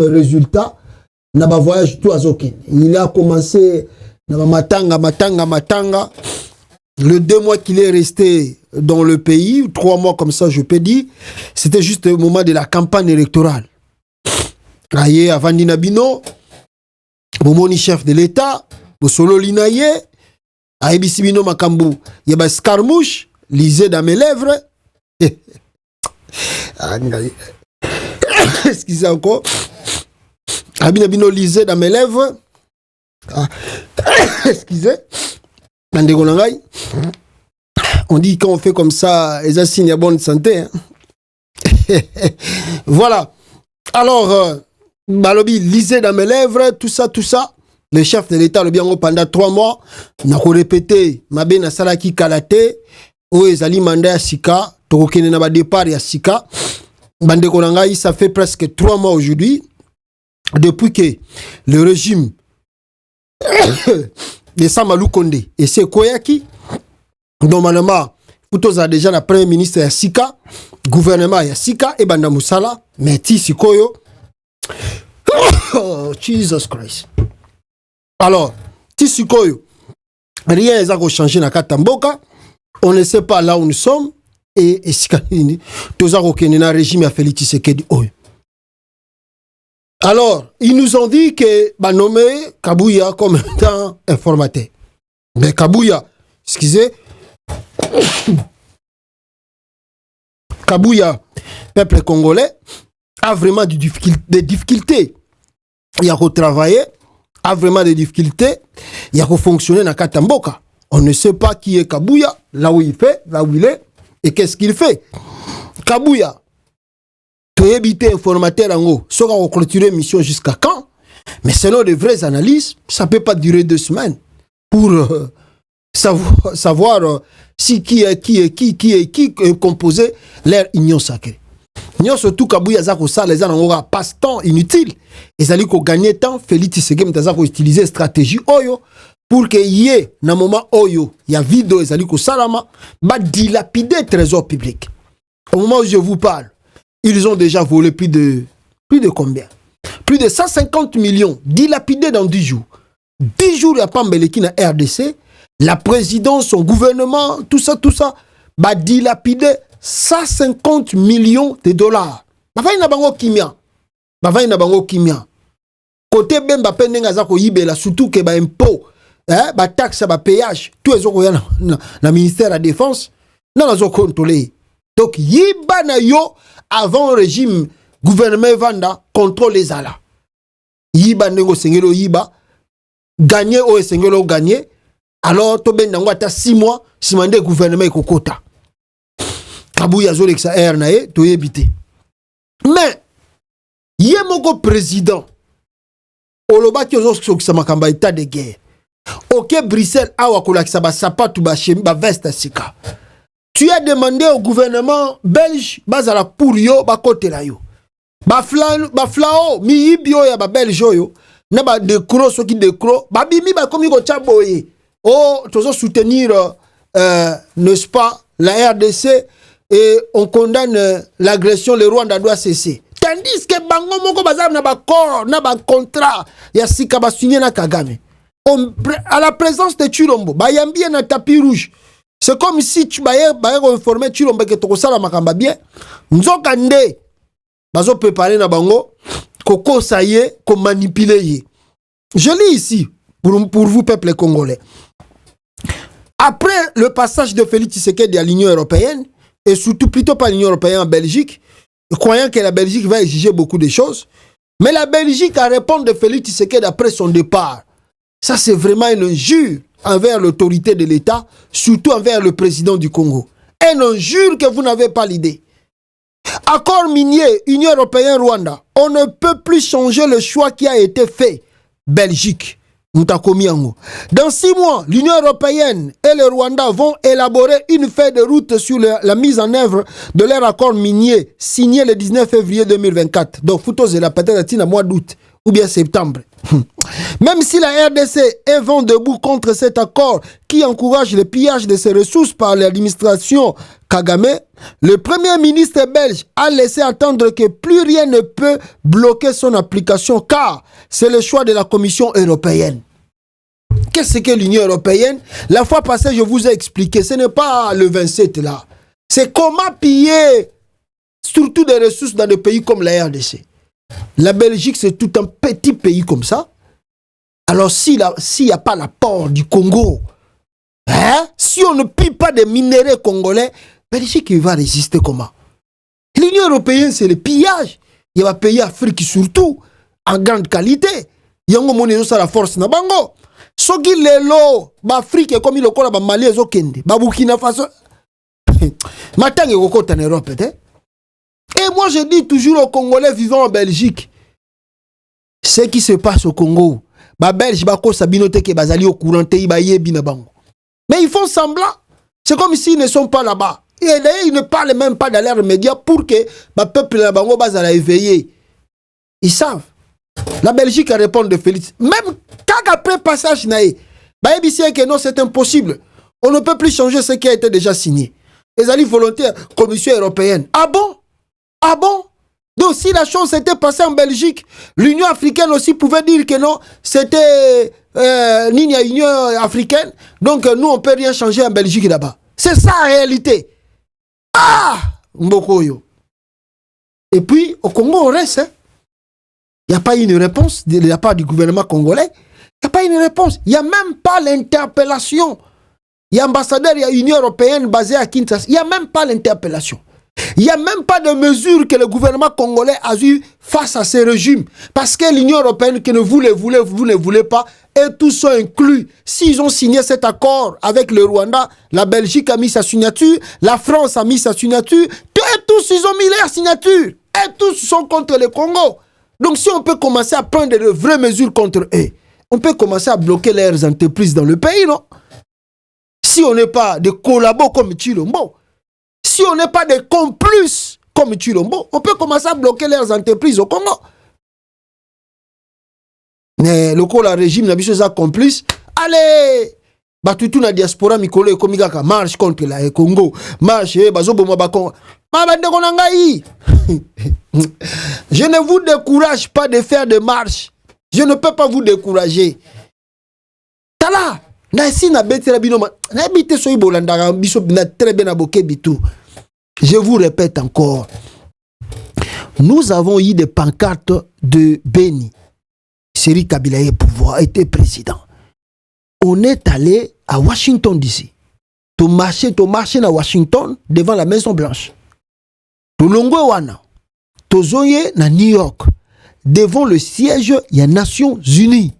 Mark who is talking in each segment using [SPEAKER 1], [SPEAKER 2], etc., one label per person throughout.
[SPEAKER 1] résultat, na ba voyage tout azokin. Il a commencé na ba matanga. Le 2 mois qu'il est resté dans le pays, 3 mois comme ça, je peux dire, c'était juste le moment de la campagne électorale. Aye, avant Dinabino, Momoni chef de l'État, Bosolo Linaye, Aye Bisibino Makambu, Yaba Scarmouche, lisez dans mes lèvres. Excusez encore. Abinabino lisez dans mes lèvres. Excusez. On dit quand on fait comme ça, les assignes à bonne santé. Hein? Voilà. Alors, Balobi, lisez dans mes lèvres, tout ça. Le chef de l'État, le bien pendant 3 mois, n'a pas répété, ma ben salaki kalate, ou ezali mandat à Sika, tokokene na ba départ ya Sika. Bande konangai, ça fait presque 3 mois aujourd'hui, depuis que le régime de Samalou Kondé et c'est Koyaki, normalement, Poutos a déjà la premier ministre ya Sika, gouvernement ya Sika et Banda Moussala, mais Sikoyo, oh, Jesus Christ. Alors, Sikoyo, rien n'a changé dans Katamboka, on ne sait pas là où nous sommes, et Sika, tous a régime a Félix Tshisekedi Oyo. Alors, ils nous ont dit que nommé Kabouya comme étant informateur. Mais Kabouya, excusez, Kabouya, peuple congolais, a vraiment des difficultés. Il y a qu'à travailler, a vraiment des difficultés. Il y a qu'à fonctionner dans Katamboka. On ne sait pas qui est Kabouya, là où il fait, là où il est, et qu'est-ce qu'il fait. Kabouya. Tu es habité informateur en haut. Ça va clôturer mission jusqu'à quand? Mais selon de vraies analyses, ça ne peut pas durer 2 semaines pour savoir si qui est composé leur union sacrée. Union surtout Kabouya Zako ça les gens ont passe-temps inutile. Et ça dit qu'on gagne temps. Félix Tshisekedi Mtazako utiliser stratégie Oyo pour que y ait dans moment Oyo il y a vidéo et ça dit qu'on salama va dilapider trésor public. Au moment où je vous parle. Ils ont déjà volé plus de combien? Plus de 150 millions dilapidés dans 10 jours. 10 jours, il n'y a pas Mbeleki na RDC. La présidence, son gouvernement, tout ça, va dilapider 150 millions de dollars. Bavaï na bango kimia. Côté ben ba pendenga za ko yibela surtout que ba impôt, ba taxe, ba péage, tout les autres na ministère de la défense, na zo contrôler. Donc yiba na yo avant le régime gouvernement Vanda contrôle les ala. Yiba nengo sengelo yiba gagner ou sengelo gagner alors to ben nango ata 6 mois si mande gouvernement ekokota. Kabouya zo lexa air na e to yebité. Mais yemoko président oloba ki ozo sokisa makamba état de guerre. OK Bruxelles awa kolakisa ba sapatu ba chemi ba veste sika. Tu as demandé au gouvernement belge bazala pour yo ba kote la yo. Ba flao mi ibio ya ba belge yo na ba décro so ki décro ba bimi ba komi ko chaboye. Oh, tozo soutenir n'est-ce pas la RDC et on condamne l'agression, le Rwanda doit cesser. Tandis que bango moko bazala na ba corps na ba contrat ya sika ba signé na Kagame. À la présence de Chilombo, ba yambi na tapis rouge. C'est comme si tu vas informer Chilombo que tu as makamba bien. Nzoka nde bazo préparer na bango koko ça y est, ko manipuler. Je lis ici pour vous peuple congolais. Après le passage de Félix Tshisekedi à l'Union européenne et surtout plutôt pas l'Union européenne en Belgique, croyant que la Belgique va exiger beaucoup de choses, mais la Belgique a répondu de Félix Tshisekedi après son départ. Ça c'est vraiment une injure envers l'autorité de l'État, surtout envers le président du Congo. Un injure que vous n'avez pas l'idée. Accord minier, Union européenne-Rwanda. On ne peut plus changer le choix qui a été fait. Belgique. Dans 6 mois, l'Union européenne et le Rwanda vont élaborer une feuille de route sur la mise en œuvre de leur accord minier signé le 19 février 2024. Donc, Foutos et la peut-être au mois d'août ou bien septembre. Même si la RDC est vent debout contre cet accord qui encourage le pillage de ses ressources par l'administration Kagame, le premier ministre belge a laissé entendre que plus rien ne peut bloquer son application car c'est le choix de la Commission européenne. Qu'est-ce que l'Union européenne? La fois passée, je vous ai expliqué, ce n'est pas le 27 là. C'est comment piller surtout des ressources dans des pays comme la RDC. La Belgique, c'est tout un petit pays comme ça. Alors, s'il n'y a pas l'apport du Congo, hein, si on ne pille pas des minéraux congolais, Belgique va résister comment? L'Union européenne, c'est le pillage. Il va payer Afrique surtout, en grande qualité. Il y a un la force na bango. Soki lelo, Afrique comme il a Mali et Kende, Burkina Faso. Matangi kokota en Europe, et moi je dis toujours aux Congolais vivant en Belgique, ce qui se passe au Congo, Belge bako sabinote ke bazali au courant te ibaye binabango. Mais ils font semblant. C'est comme s'ils ne sont pas là-bas. Et d'ailleurs, ils ne parlent même pas dans leurs médias pour que le peuple là-bas bazala éveillé. Ils savent. La Belgique a répondu de Félix. Même quand après passage naïe, que non, c'est impossible. On ne peut plus changer ce qui a été déjà signé. Les alliés volontaires, Commission européenne. Ah bon? Ah bon? Donc si la chose s'était passée en Belgique, l'Union africaine aussi pouvait dire que non, c'était l'Union africaine, donc nous on peut rien changer en Belgique là-bas. C'est ça la réalité. Ah! Mbokoyo. Et puis au Congo on reste. Il n'y a pas une réponse de la part du gouvernement congolais. Il n'y a pas une réponse. Il n'y a même pas l'interpellation. Il y a ambassadeur, il y a Union européenne basée à Kinshasa. Il n'y a même pas l'interpellation. Il n'y a même pas de mesure que le gouvernement congolais a eu face à ces régimes. Parce que l'Union européenne qui vous ne voulez pas, et tous sont inclus. S'ils ont signé cet accord avec le Rwanda, la Belgique a mis sa signature, la France a mis sa signature, et tous ils ont mis leur signature. Et tous sont contre le Congo. Donc si on peut commencer à prendre de vraies mesures contre eux, on peut commencer à bloquer leurs entreprises dans le pays, non? Si on n'est pas des collabos comme Chilombo, si on n'est pas des complices comme Chilombo, on peut commencer à bloquer leurs entreprises au Congo. Mais le régime n'a pas complice. Allez, batutu na diaspora mikolo et komigaka marche contre la Congo. Marche, bazobo mabakon. Je ne vous décourage pas de faire des marches. Je ne peux pas vous décourager. Tala. Je vous répète encore. Nous avons eu des pancartes de Beni. Seri Kabila était président. On est allé à Washington DC. Tu marches à Washington devant la Maison Blanche. Tu longo wana. Tu zoye na New York devant le siège des Nations Unies.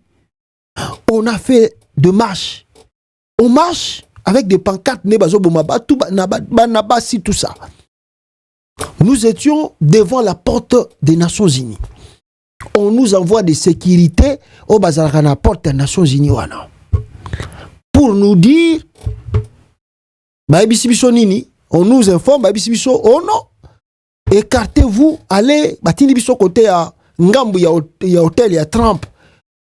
[SPEAKER 1] On a fait de marches. On marche avec des pancartes, tout ça. Nous étions devant la porte des Nations Unies. On nous envoie des sécurités au bazar à la porte des Nations Unies. Pour nous dire, on nous informe, oh non, écartez-vous, allez, côté à Ngambu, il y a hôtel, il y a Trump.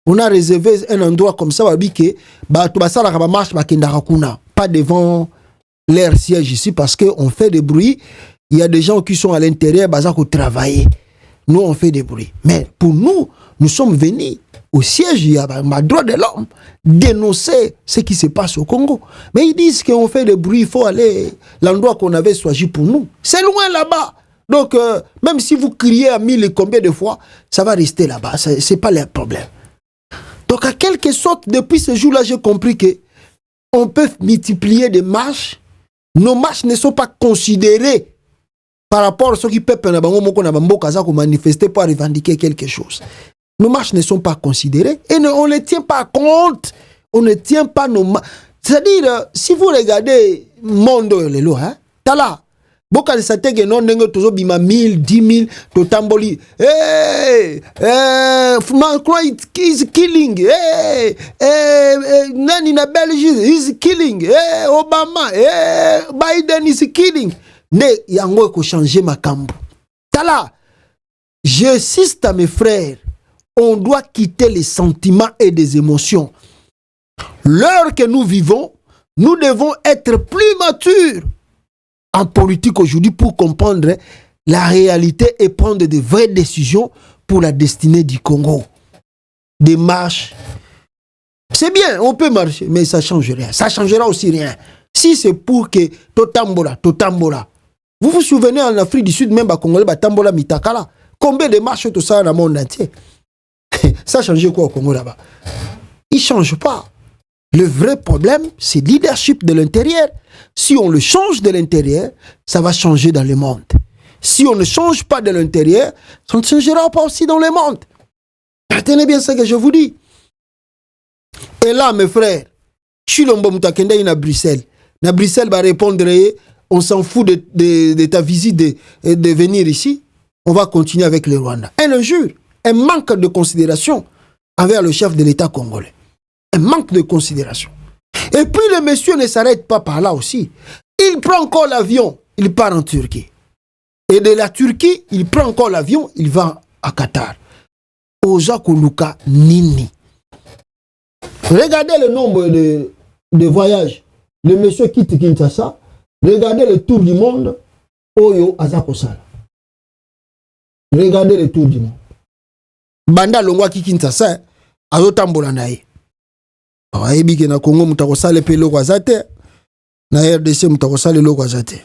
[SPEAKER 1] On a réservé un endroit comme ça, pas devant leur siège ici, parce qu'on fait des bruits. Il y a des gens qui sont à l'intérieur, qui travaillent. Nous, on fait des bruits. Mais pour nous, nous sommes venus au siège, il y a ma droit de l'homme, dénoncer ce qui se passe au Congo. Mais ils disent qu'on fait des bruits, il faut aller l'endroit qu'on avait choisi pour nous. C'est loin là-bas. Donc, même si vous criez à 1000 et combien de fois, ça va rester là-bas. Ce n'est pas le problème. Donc, à quelque sorte, depuis ce jour-là, j'ai compris que on peut multiplier des marches. Nos marches ne sont pas considérées par rapport à ceux qui peuvent manifester pour revendiquer quelque chose. Nos marches ne sont pas considérées et on ne tient pas compte. On ne tient pas nos marches. C'est-à-dire, si vous regardez monde, les lois, hein, t'as là. Boka de satege non nengo tozo bima 1000, 10 000 to tamboli. Macron is killing. Nani na Belgique is killing. Obama, Biden is killing. Ne yango ko changer makambo. Tala, j'insiste à mes frères, on doit quitter les sentiments et des émotions. L'heure que nous vivons, nous devons être plus matures. en politique aujourd'hui pour comprendre la réalité et prendre de vraies décisions pour la destinée du Congo. Des marches. C'est bien, on peut marcher, mais ça ne change rien. Ça ne changera aussi rien. Si c'est pour que Totambola. Vous vous souvenez en Afrique du Sud, même à Congolais, Tambola Mitakala. Combien de marches tout ça dans le monde entier? Ça a changé quoi au Congo là-bas? Il ne change pas. Le vrai problème, c'est le leadership de l'intérieur. Si on le change de l'intérieur, ça va changer dans le monde. Si on ne change pas de l'intérieur, ça ne changera pas aussi dans le monde. Retenez bien ce que je vous dis. Et là, mes frères, Chilombo Moutakenda est à Bruxelles. À Bruxelles va répondre, on s'en fout de ta visite de venir ici. On va continuer avec le Rwanda. Un injure, un manque de considération envers le chef de l'État congolais. Un manque de considération. Et puis le monsieur ne s'arrête pas par là aussi. Il prend encore l'avion, il part en Turquie. Et de la Turquie, il prend encore l'avion, il va à Qatar. Oza Koluka Nini. Regardez le nombre de voyages. Le monsieur quitte Kinshasa. Regardez le tour du monde. Oyo Azakosala. Regardez le tour du monde. Banda longwa ki Kinshasa. Azotambola nae. Awayebi ke na Congo mutakosale pe loko azate. Na RDC mutakosale loko azate.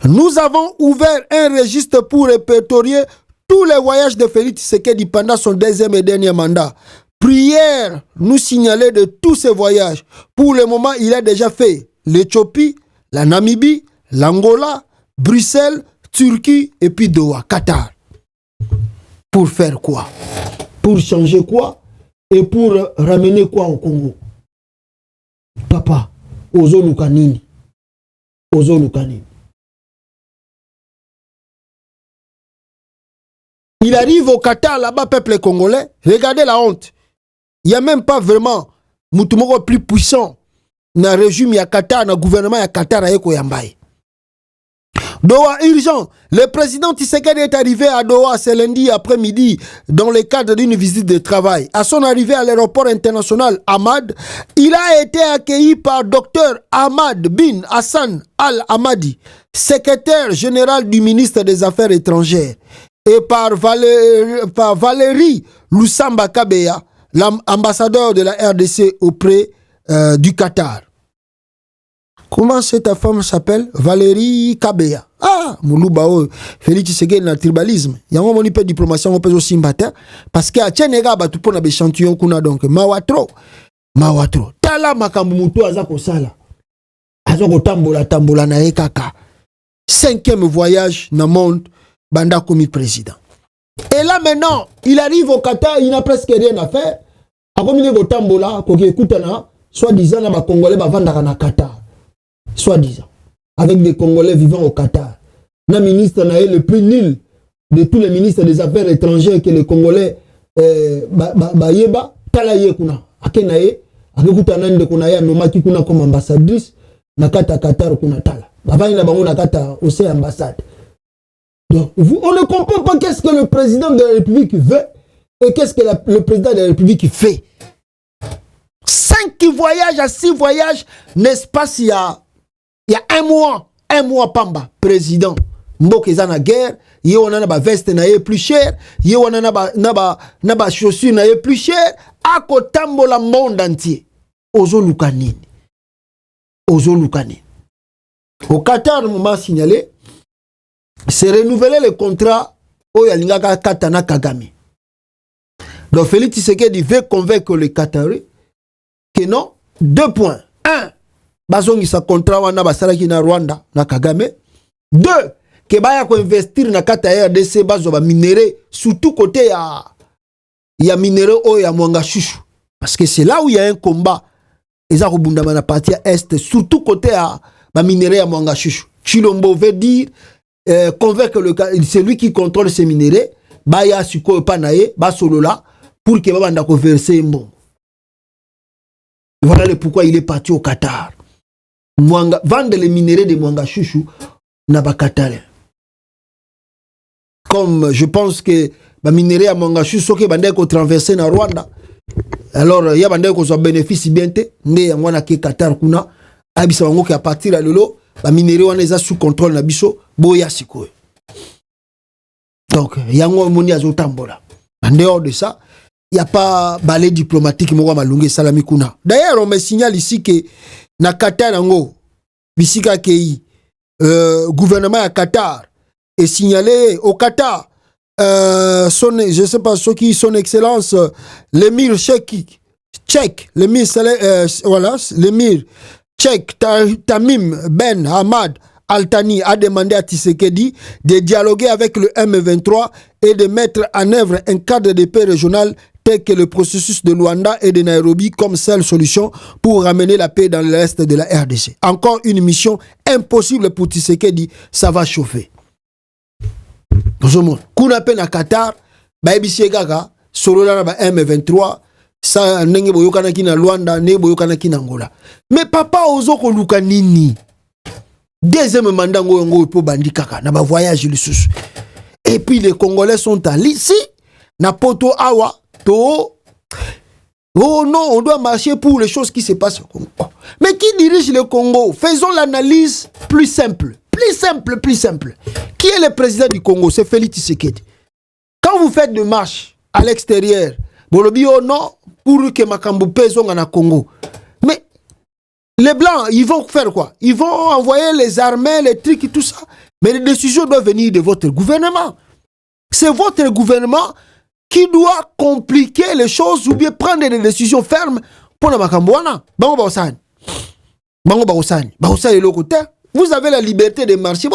[SPEAKER 1] Nous avons ouvert un registre pour répertorier tous les voyages de Félix Tshisekedi pendant son deuxième et dernier mandat. Prière nous signaler de tous ces voyages. Pour le moment, il a déjà fait l'Éthiopie, la Namibie, l'Angola, Bruxelles, Turquie et puis Doha, Qatar. Pour faire quoi? Pour changer quoi? Et pour ramener quoi au Congo? Papa, Ozo Lukanini. Ozo Lukanini. Il arrive au Qatar, là-bas, peuple congolais. Regardez la honte. Il n'y a même pas vraiment Moutoumoko plus puissant dans le régime ya Qatar, dans le gouvernement ya Qatar. Doha urgent. Le président Tshisekedi est arrivé à Doha ce lundi après-midi dans le cadre d'une visite de travail. À son arrivée à l'aéroport international Ahmad, il a été accueilli par Dr Ahmad bin Hassan Al-Hamadi, secrétaire général du ministre des Affaires étrangères, et par Valérie Lusamba Kabeya, l'ambassadeur de la RDC auprès du Qatar. Comment cette femme s'appelle? Valérie Kabeya. Ah, Mouloubao, Félix Tshisekedi na tribalisme. Il y a un moment de diplomatie, on peut aussi battre. Parce que à Tchénéga, tu peux avoir échantillon kuna donc. Mawatro. Tala makambu mutu azako sala. Azako tambola na ekaka. 5e voyage dans le monde, Banda komi président. Et là maintenant, il arrive au Qatar, il n'a presque rien à faire. A comme il est au tambola, koki ekutana, soi-disant na ba Congolais ba vandaka na Qatar. Soi-disant. Avec des Congolais vivant au Qatar. Le ministre n'a le plus nul de tous les ministres des Affaires étrangères que les Congolais yeba talaye kuna akenaye akekutana nde kuna ya nomaki kuna comme ambassadrice na kata Qatar kuna tala bavani na bango na kata aussi ambassade. Donc on ne comprend pas qu'est-ce que le président de la République veut et qu'est-ce que le président de la République fait. 5 voyages à 6 voyages, n'est-ce pas s'il y a un mois pamba président mboka za na guerre, ye wana na ba veste na ye plus cher, ye wana na ba chaussures na ye plus cher, akotambola monde entier. Ozo Lukanini. Au Qatar, m'a signalé, c'est renouveler le contrat au Yalingaka Katana Kagame. Donc Félix Tshisekedi veut convaincre les Qataris que non, 2 points. 1, bazongi sa contrat wana basalaki na Rwanda na Kagame. 2, que baya ko investir na kata ya RDC bazo ba minéraux, surtout côté ya minéraux o ya Mwanga Chouchou, parce que c'est là où il y a un combat. Eza ko bundama na partie est, surtout côté ya ba minéraux ya Mwanga Chouchou. Chilombo veut dire convaincre c'est lui qui contrôle ces minéraux, baya suko pa nae ba solo là pour que banda ko verser mbongo. Voilà le pourquoi il est parti au Qatar. Vendre les minéraux de Mwanga Chouchou n'a pas Qatar. Comme je pense que les minéraux à Mwanga Chouchou qui vont traverser na Rwanda. Alors il y a des bénéfices bien té né ngwana ke Qatar kuna abisa wango ki à partir de lelo ba minéraux wana eza sous contrôle na biso boya sikoyo. Donc yango moni azotambola. En dehors de ça, il n'y a pas balai diplomatique moko malunge salami kuna. D'ailleurs, on me signale ici que na Qatar nango bisika kei gouvernement à Qatar est signalé au Qatar je sais pas son excellence l'émir tchèque l'émir voilà l'émir tchèque Tamim Ben Hamad Al-Thani a demandé à Tshisekedi de dialoguer avec le M23 et de mettre en œuvre un cadre de paix régional tel que le processus de Luanda et de Nairobi comme seule solution pour ramener la paix dans l'est de la RDC. Encore une mission impossible pour Tshisekedi, ça va chauffer. Kuna pe na Qatar, ba ebisi gaga, solo na ba M23, ça ndenge boyokana ki na Luanda, ne boyokana ki na Angola. Mais papa ozo ko luka nini? Deuxième mandat ngo po bandi kaka na ba voyage lisusu. Et puis les Congolais sont à l'ici na poto awa to. Oh non, on doit marcher pour les choses qui se passent au Congo. Mais qui dirige le Congo? Faisons l'analyse plus simple. Plus simple. Qui est le président du Congo? C'est Félix Tshisekedi. Quand vous faites de marche à l'extérieur, bolobi oh non, pour que makambo peso na Congo. Mais les Blancs, ils vont faire quoi? Ils vont envoyer les armées, les trucs et tout ça. Mais les décisions doivent venir de votre gouvernement. C'est votre gouvernement qui doit compliquer les choses ou bien prendre des décisions fermes pour la Makambouana. Vous avez la liberté de marcher.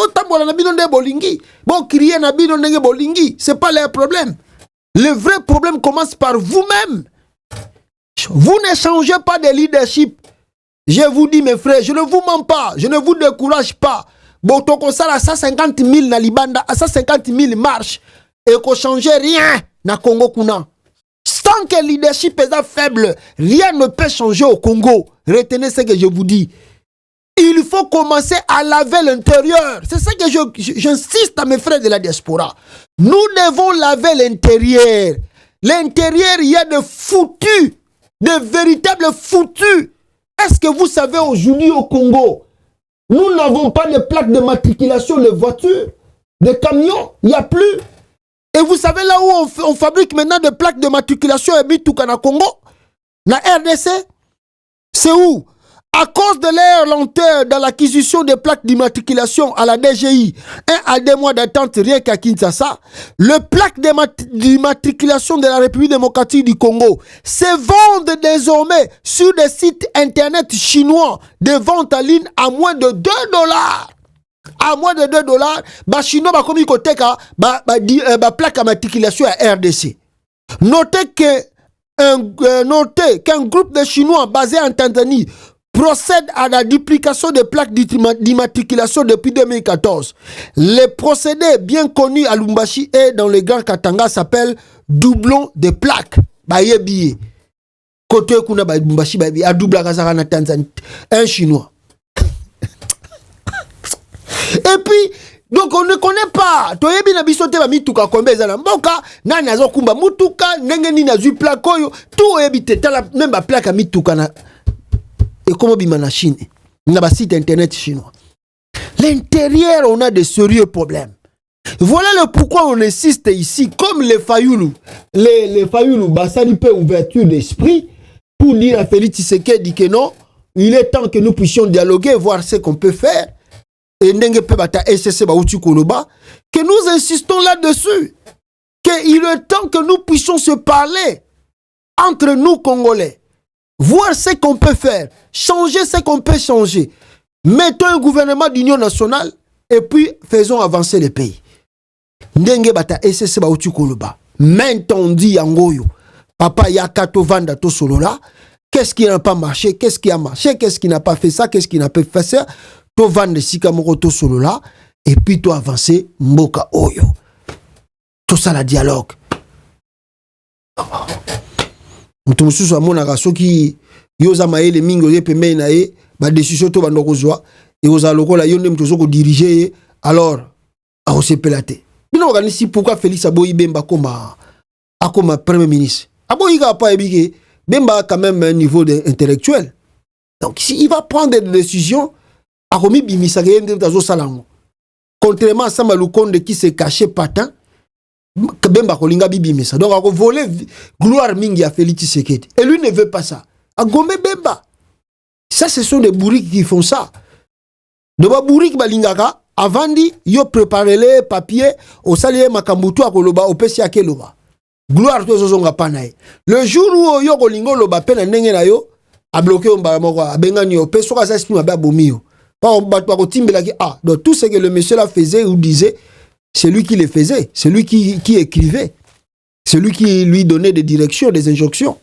[SPEAKER 1] C'est pas leur problème. Le vrai problème commence par vous-même. Vous ne changez pas de leadership. Je vous dis, mes frères, je ne vous mens pas. Je ne vous décourage pas. Bon, ton ça à 150 000 na Libanda, à 150 000 marches. Et qu'on change rien na Congo kuna. Sans que le leadership est faible, rien ne peut changer au Congo. Retenez ce que je vous dis. Il faut commencer à laver l'intérieur. C'est ça que j'insiste à mes frères de la diaspora. Nous devons laver l'intérieur. L'intérieur, il y a de foutus, de véritables foutus. Est-ce que vous savez aujourd'hui au Congo, nous n'avons pas de plaques de matriculation de voitures, de camions, il n'y a plus. Et vous savez là où on fabrique maintenant des plaques de matriculation et Bitoukana Congo, la RDC, c'est où? À cause de leur lenteur dans l'acquisition des plaques d'immatriculation à la DGI, 1 à 2 mois d'attente rien qu'à Kinshasa, le plaque d'immatriculation de la République démocratique du Congo se vendent désormais sur des sites internet chinois de vente en ligne à moins de $2. À moins de $2, bah chinois bah comme côté plaque à matriculation à RDC. Notez qu'un groupe de Chinois basé en Tanzanie procède à la duplication des plaques d'immatriculation depuis 2014. Le procédé bien connu à Lumbashi et dans le Grand Katanga s'appelle doublon de plaques. Bah yebi. Côté kuna ba Lumbashi ba a double kazara na Tanzanie. Un Chinois. Et puis, donc on ne connaît pas. Toyebi na biso te ba mituka kombe za na mboka, nani azokumba mutuka, ndenge ni na zui plaque oyo, tout yebi te tala même ba plaque mituka na et comme bimana Chine, na ba site internet chinois. L'intérieur, on a de sérieux problèmes. Voilà le pourquoi on insiste ici, comme les Fayoulou, les Fayoulou, basali peu ouverture d'esprit pour dire à Félix Tshisekedi que non, il est temps que nous puissions dialoguer, voir ce qu'on peut faire. Et que nous insistons là-dessus, qu'il est temps que nous puissions se parler entre nous Congolais, voir ce qu'on peut faire, changer ce qu'on peut changer. Mettons un gouvernement d'union nationale et puis faisons avancer le pays. Maintenant dit Angoyo, papa Yakato Vanda to solola, qu'est-ce qui n'a pas marché, qu'est-ce qui a marché, qu'est-ce qui n'a pas fait ça, qu'est-ce qui n'a pas fait ça. To vendre sika moko to solo là et puis to avancer mboka oyo. Tout ça la dialogue. Mutu mususu amona soki yoza maele mingo ye pembe na ye ba décision to bandoko zwa et oza lokola yonde mutu zoko diriger alors a osepelate. Bino organisi pourquoi Félix Aboyi Bemba comme premier ministre. Aboyi ga pas ebike Bemba a quand même un niveau intellectuel. Donc il va prendre des décisions akomi bimisa ke yende tazo salango. Contrairement à Samba Lukonde qui s'est caché patin, Bemba kolinga bibimisa. Donc ako voler gloire mingi à Félix Tshisekedi. Et lui ne veut pas ça. A Gombe Bemba. Ça ce sont des bourriques qui font ça. De ba bourrique balingaka avant dit yo préparer les papiers au salier makambutu akoloba opesi akeloba. Gloire to zozonga panae. Le jour où yo kolingo loba pena ndenge na yo a bloqué on moko abenga ni opesi soka sa sima ba bomio. Donc tout ce que le monsieur là faisait ou disait, c'est lui qui le faisait, c'est lui qui écrivait, c'est lui qui lui donnait des directions, des injonctions.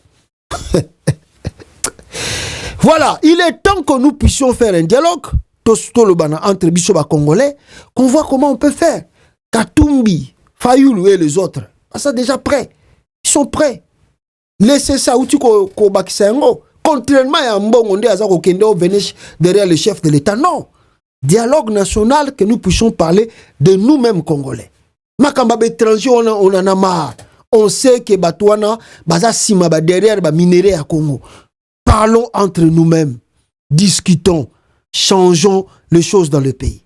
[SPEAKER 1] Voilà, il est temps que nous puissions faire un dialogue entre Bissoba Congolais, qu'on voit comment on peut faire. Katumbi, Fayoulou et les autres, ça déjà prêt, ils sont prêts. Laissez ça où tu ko contrairement à Mbongo Azako Kendo venir derrière le chef de l'État. Non. Dialogue national que nous puissions parler de nous-mêmes Congolais. Makamba étranger on en a marre. On sait que Batouana baza sima ba derrière ba minerai à Congo. Parlons entre nous-mêmes. Discutons. Changeons les choses dans le pays.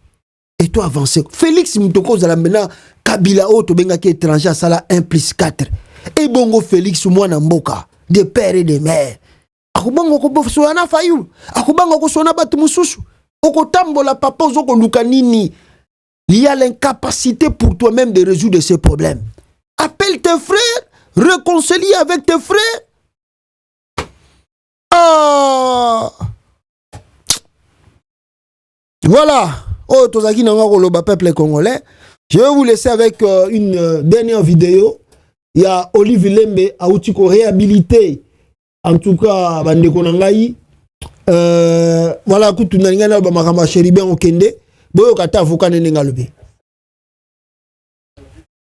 [SPEAKER 1] Et toi avancez. Félix Mutoko Zalamena Kabila Oto benga ki étranger à sala 1 + 4. Et Bongo Félix Mwana Mboka, des pères et des mères. Akubango ko soana Fayulu, akubango ko soana batu mususu, okotambola papa zoko lukanini. Il y a l'incapacité pour toi-même de résoudre ces problèmes. Appelle tes frères, réconcilie avec tes frères. Ah! Voilà. Oh, tozaki nanga koloba peuple congolais. Je vais vous laisser avec une dernière vidéo. Il y a Olive Lembe a outiko réhabilité. En tout cas, bandeko nangai voilà kutu nalingana ba makamba Chéribin Okende boyo kata avocat nenga lobe.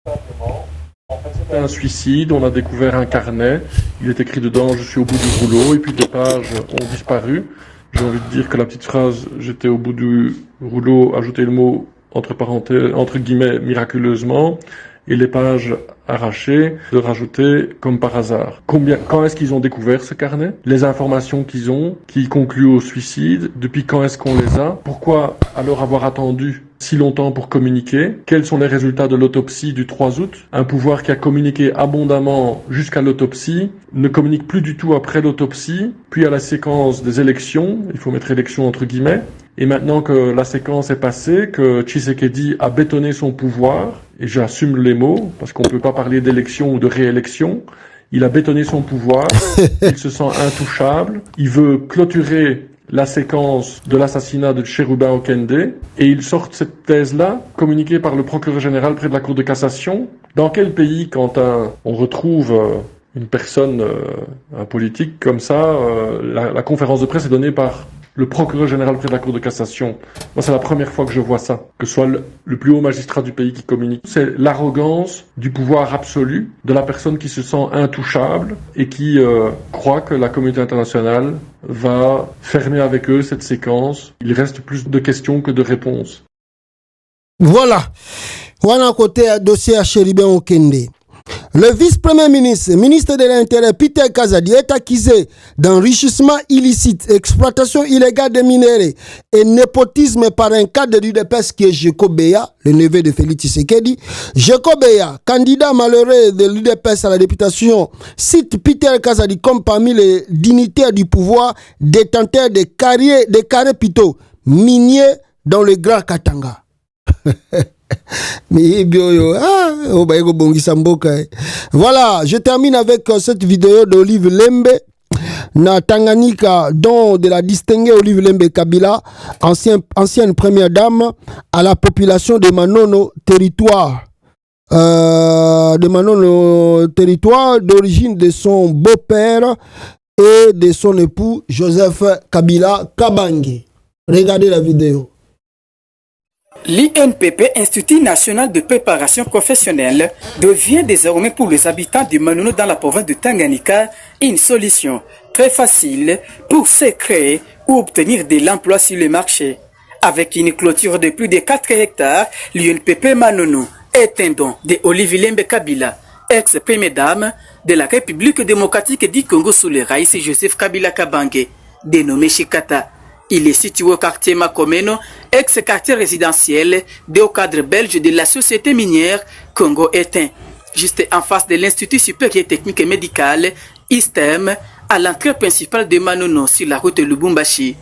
[SPEAKER 2] C'était un suicide, on a découvert un carnet, il est écrit dedans je suis au bout du rouleau et puis des pages ont disparu. J'ai envie de dire que la petite phrase j'étais au bout du rouleau, ajouter le mot entre parenthèses entre guillemets miraculeusement et les pages arrachées, de rajouter comme par hasard. Quand est-ce qu'ils ont découvert ce carnet? Les informations qu'ils ont, qui concluent au suicide, depuis quand est-ce qu'on les a? Pourquoi alors avoir attendu si longtemps pour communiquer? Quels sont les résultats de l'autopsie du 3 août? Un pouvoir qui a communiqué abondamment jusqu'à l'autopsie, ne communique plus du tout après l'autopsie, puis à la séquence des élections, il faut mettre élections entre guillemets, et maintenant que la séquence est passée, que Tshisekedi a bétonné son pouvoir, et j'assume les mots, parce qu'on ne peut pas parler d'élection ou de réélection, il a bétonné son pouvoir, il se sent intouchable, il veut clôturer la séquence de l'assassinat de Chérubin Okende, et il sort cette thèse-là, communiquée par le procureur général près de la Cour de cassation. Dans quel pays, quand on retrouve une personne, un politique comme ça, la conférence de presse est donnée par le procureur général près de la Cour de cassation? Moi, c'est la première fois que je vois ça, que ce soit le plus haut magistrat du pays qui communique. C'est l'arrogance du pouvoir absolu, de la personne qui se sent intouchable et qui croit que la communauté internationale va fermer avec eux cette séquence. Il reste plus de questions que de réponses.
[SPEAKER 1] Voilà. Voilà côté dossier à Chéribin Okende. Le vice-premier ministre, ministre de l'Intérieur, Peter Kazadi, est accusé d'enrichissement illicite, exploitation illégale des minéraux et népotisme par un cadre du DPS qui est Jeko Beya, le neveu de Félix Tshisekedi. Jeko Beya, candidat malheureux de l'UDPS à la députation, cite Peter Kazadi comme parmi les dignitaires du pouvoir détenteurs des carrés miniers dans le Grand Katanga. Voilà, je termine avec cette vidéo d'Olive Lembe na Tanganyika, dont de la distinguée Olive Lembe Kabila, ancienne première dame, à la population de Manono, territoire d'origine de son beau-père et de son époux Joseph Kabila Kabange. Regardez la vidéo.
[SPEAKER 3] L'INPP, Institut National de Préparation Professionnelle, devient désormais pour les habitants du Manono dans la province de Tanganyika une solution très facile pour se créer ou obtenir de l'emploi sur le marché. Avec une clôture de plus de 4 hectares, l'INPP Manono est un don de Olive Lembe Kabila, ex-première dame de la République démocratique du Congo sous le raïs Joseph Kabila Kabange, dénommé Chikata. Il est situé au quartier Makomeno, ex-quartier résidentiel des hauts cadres belges de la société minière Congo Éteint, juste en face de l'Institut supérieur technique et médical, ISTEM, à l'entrée principale de Manono sur la route de Lubumbashi.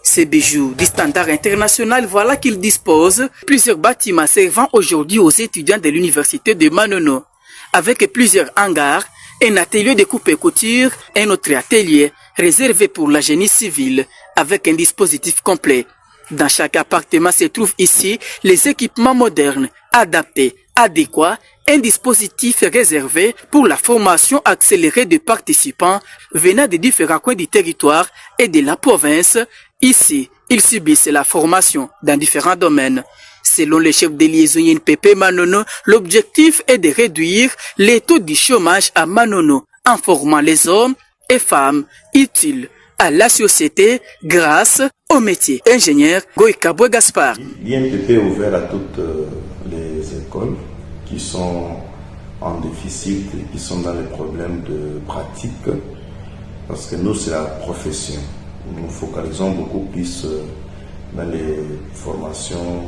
[SPEAKER 3] Ces bijoux du standard international, voilà qu'il dispose plusieurs bâtiments servant aujourd'hui aux étudiants de l'université de Manono, avec plusieurs hangars, un atelier de coupe et couture, un autre atelier réservé pour la génie civile, avec un dispositif complet. Dans chaque appartement se trouvent ici les équipements modernes, adaptés, adéquats, un dispositif réservé pour la formation accélérée des participants venant des différents coins du territoire et de la province. Ici, ils subissent la formation dans différents domaines. Selon le chef de liaison INPP Manono, l'objectif est de réduire les taux du chômage à Manono en formant les hommes et femmes utiles à la société grâce au métier. Ingénieur Goïkaboué Gaspard.
[SPEAKER 4] L'INPP est ouvert à toutes les écoles qui sont en déficit et qui sont dans les problèmes de pratique, parce que nous, c'est la profession. Nous focalisons beaucoup plus dans les formations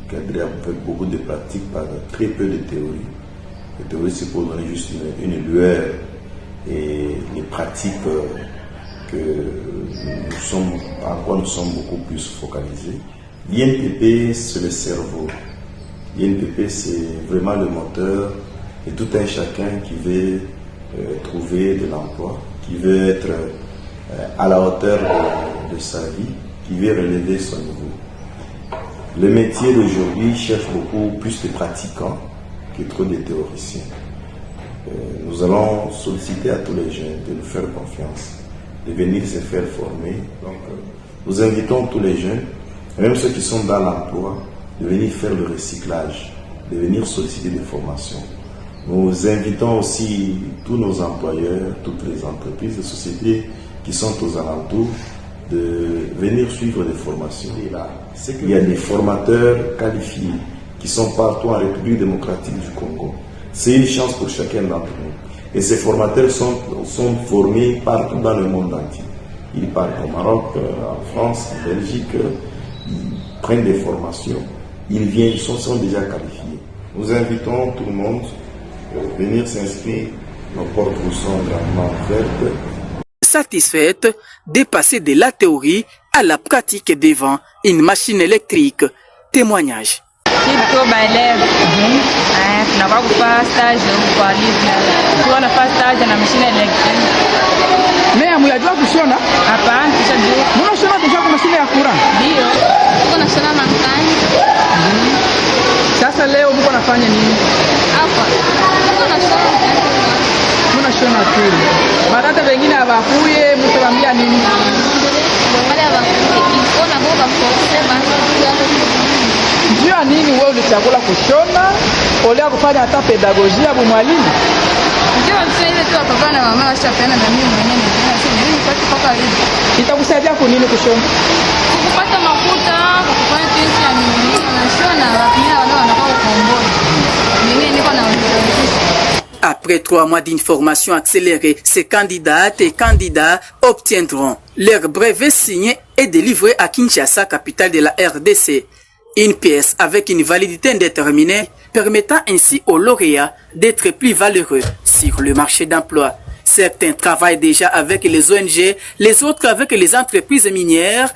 [SPEAKER 4] cadrées avec beaucoup de pratiques par très peu de théorie. La théorie, c'est pour donner juste une lueur, et les pratiques en quoi nous sommes beaucoup plus focalisés. L'INPP, c'est le cerveau. L'INPP, c'est vraiment le moteur de tout un chacun qui veut trouver de l'emploi, qui veut être à la hauteur de sa vie, qui veut relever son niveau. Le métier d'aujourd'hui cherche beaucoup plus de pratiquants que trop de théoriciens. Nous allons solliciter à tous les jeunes de nous faire confiance, de venir se faire former. Donc, nous invitons tous les jeunes, même ceux qui sont dans l'emploi, de venir faire le recyclage, de venir solliciter des formations. Nous invitons aussi tous nos employeurs, toutes les entreprises, les sociétés qui sont aux alentours, de venir suivre des formations. Et là, il y a des formateurs qualifiés qui sont partout en République démocratique du Congo. C'est une chance pour chacun d'entre nous. Et ces formateurs sont formés partout dans le monde entier. Ils partent au Maroc, en France, en Belgique, ils prennent des formations. Ils viennent, ils sont déjà qualifiés. Nous invitons tout le monde à venir s'inscrire. Nos portes vous sont grandement ouvertes.
[SPEAKER 3] Satisfaite de passer de la théorie à la pratique devant une machine électrique. Témoignage.
[SPEAKER 5] Tunavaa kufanya stage kwa livre. Tukiwa nafanya stage na mashine electric.
[SPEAKER 6] Mais amuyajua kushona?
[SPEAKER 5] Hapana, tushajua.
[SPEAKER 6] Mbona shona deja kwa mashine ya courant?
[SPEAKER 5] Ndio. Tuko na shona mankani.
[SPEAKER 6] Sasa leo mko nafanya nini?
[SPEAKER 5] Hapa. Tuko na shona.
[SPEAKER 6] Muna shona tu. Batata wengine hawakuye, mtawaambia nini?
[SPEAKER 5] Wale hawakuye. Iko na boba force basi.
[SPEAKER 6] Njia nini wewe ulichagula kushona? Olea kufanya hata pedagogia bu mwalimu.
[SPEAKER 5] Ndio msema ile tu papa na mama washapenda na mimi mwenyewe nasema mimi nipate paka hivi.
[SPEAKER 6] Itakusaidia kwa nini kushona?
[SPEAKER 5] Kupata mafuta, kufanya jinsi ya mimi na shona, wapia wanakuwa kuomboa. Mimi niko na
[SPEAKER 3] Après 3 mois d'une formation accélérée, ces candidates et candidats obtiendront leur brevet signé et délivré à Kinshasa, capitale de la RDC. Une pièce avec une validité indéterminée permettant ainsi aux lauréats d'être plus valeureux sur le marché d'emploi. Certains travaillent déjà avec les ONG, les autres avec les entreprises minières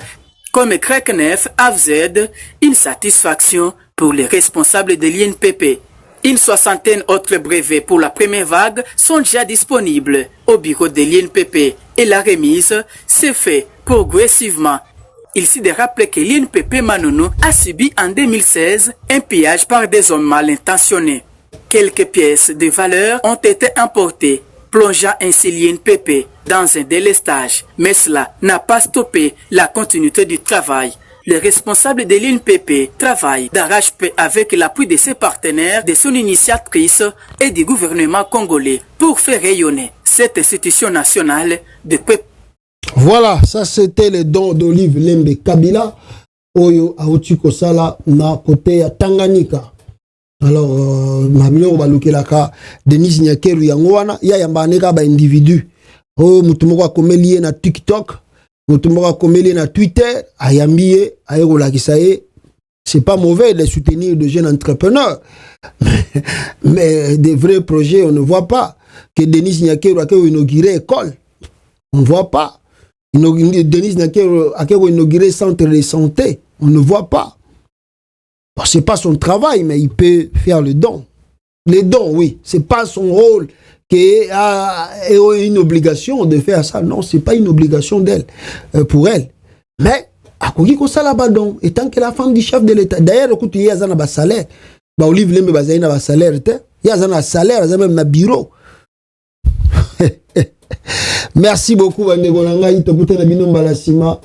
[SPEAKER 3] comme Kreknef, AFZ, une satisfaction pour les responsables de l'INPP. Une 60aine autres brevets pour la première vague sont déjà disponibles au bureau de l'INPP et la remise s'est fait progressivement. Il s'est de rappeler que l'INPP Manono a subi en 2016 un pillage par des hommes mal intentionnés. Quelques pièces de valeur ont été importées, plongeant ainsi l'INPP dans un délestage. Mais cela n'a pas stoppé la continuité du travail. Les responsables de l'INPP travaillent d'arrache-pied avec l'appui de ses partenaires, de son initiatrice et du gouvernement congolais pour faire rayonner cette institution nationale de peuple.
[SPEAKER 1] Voilà, ça c'était le don d'Olive Lembe Kabila, Oyo Aouti Kosala, na côté ya Tanganyika. Alors, Mabilo Balukelaka, Denis Nyakeru Yangwana, ya yambaneka ba individu. Oh, mutumoko akomelie na TikTok, Motumboka Komeli na Twitter, ayambie, ayegolakisaye. C'est pas mauvais de soutenir de jeunes entrepreneurs. Mais des vrais projets, on ne voit pas. Que Denis Nyakero a inauguré école. On ne voit pas. Denis Nyakero a inauguré centre de santé. On ne voit pas. Bon, c'est pas son travail, mais il peut faire le don. Les dons, oui. C'est pas son rôle qui a une obligation de faire ça. Non, c'est pas une obligation d'elle, pour elle. Mais, akoki ko sala ba don, étant que la femme du chef de l'État. D'ailleurs, écoute, il y a un salaire. Ba Olive Lembe ba zaina ba salaire te. Il y a un salaire, il y a même un bureau. Merci beaucoup, Bandego Nangai, Tokute na bino mbala sima.